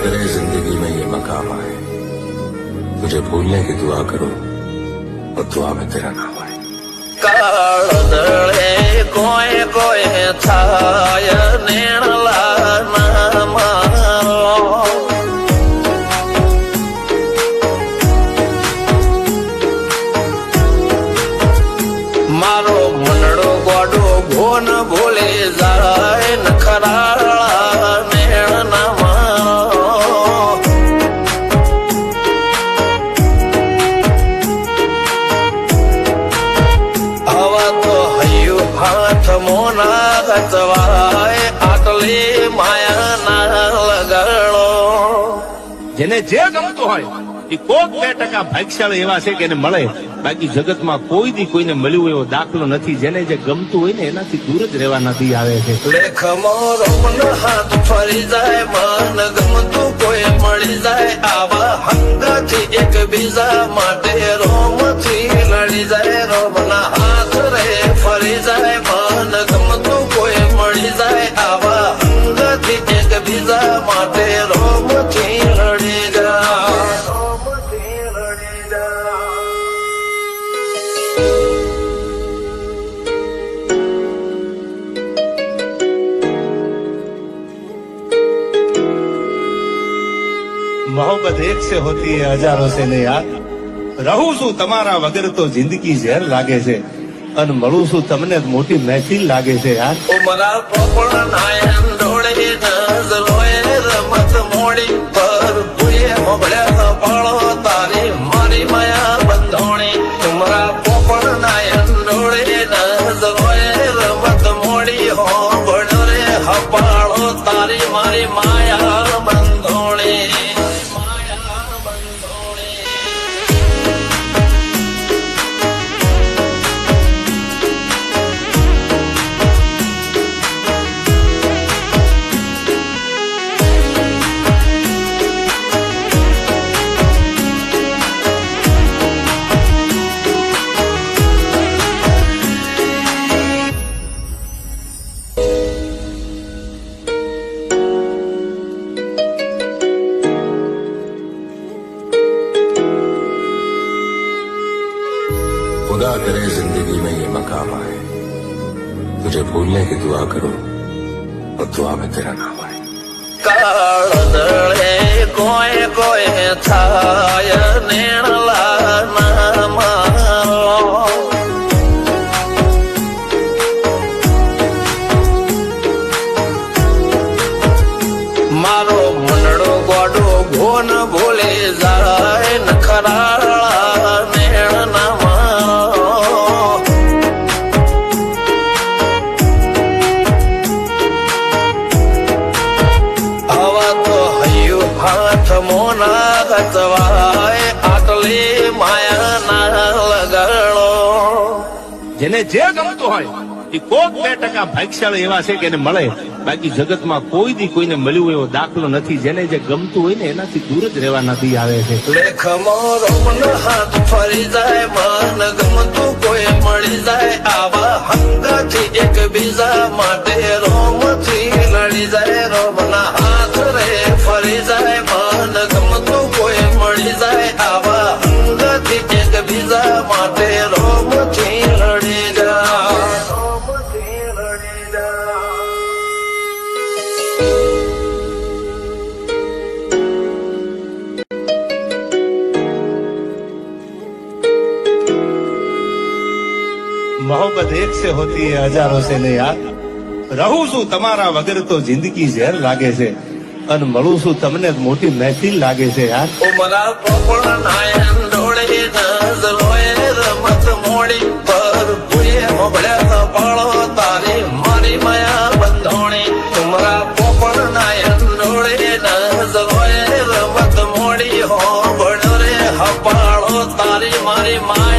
करे जिंदगी में ये मकाम आए, तुझे भूलने की दुआ करूं और दुआ में तेरा नाम आए। કાળદળે કોઈ કોઈ થાય નેણલા ના મારો મારો મનડો ગોડો ભોન ભૂલે જાય નખરાળા નેણ ના મારો હાથ મોના ગતવાય આટલી માયા ના લગાડો। જેને જે ગમતું હોય એ કોક 2% ભાગ્યશાળી એવા છે કે એને મળે, બાકી જગતમાં કોઈ દી કોઈને મળ્યું એવો દાખલો નથી। જેને જે ગમતું હોય ને એનાથી દૂર જ રહેવા નથી આવે છે। લેખ મોરો મન હાથ ફરી જાય, મન ગમતું કોઈ મળી જાય, આવા હંગાથી એકબીજા માટે રોમથી લડી જાય। રોમના હાથ રે ફરી જાય, મન ગમતું કોઈ મળી જાય, આવા હંગાથી એકબીજા માટે રોમથી લડી જાય। मोहब्बत एक से होती है हजारों से ने यार, रहूं છું તમારા વગર તો જિંદગી ઝેર લાગે છે, અને મળું છું તમને મોટી મહેફિલ લાગે છે યાર। ઉમરા પોપણ નાયન ડોળે નજરોએ રમત મોડી પર ભૂએ મોગળ્યા પાળો તારી મારી માયા બંધોણી। ઉમરા પોપણ નાયન ડોળે નજરોએ રમત મોડી હો બળ રે હપાળો તારી મારી માયા બંધોણી। खुदा करे जिंदगी में ये मकाम आए, तुझे भूलने की दुआ करूं और दुआ में तेरा नाम आए। કાળદળે કોઈ કોઈ થાય નેણલા ના મારો મારો મનડો ગોડો ભોન ભૂલે જાય નખરાળા નેણ ના મારો આવા તો હૈયું હાથ મોના ગતવાય આટલી માયા ના લગાડો। જેને જે ગમતું હોય એ કોક 2% ભાગ્યશાળી એવા છે કે એને મળે, બાકી જગતમાં કોઈ દી કોઈને મળ્યું એવો દાખલો નથી। જેને જે ગમતું હોય ને એનાથી દૂર જ રહેવા નથી આવે છે। લેખ મોરો મન હાથ ફરી જાય, મન ગમતું કોઈ મળી જાય, આવા હંગાથી એકબીજા માટે રોમથી લડી જાય। રોમના હાથ રે ફરી જાય, મન ગમતું કોઈ મળી જાય, આવા હંગાથી એકબીજા માટે રોમથી લડી જાય। मोहब्बत एक से होती है हजारों से ने यार, रहूं છું તમારા વગર તો જિંદગી ઝેર લાગે છે, અને મળું છું તમને મોટી મહેફિલ લાગે છે યાર। ઉમરા પોપણ નાયન ડોળે નજરોએ રમત મોડી પર ભૂએ મોગળ્યા પાળો તારી મારી માયા બંધોણી। ઉમરા પોપણ નાયન ડોળે નજરોએ રમત મોડી હો બળ રે હપાળો તારી મારી માયા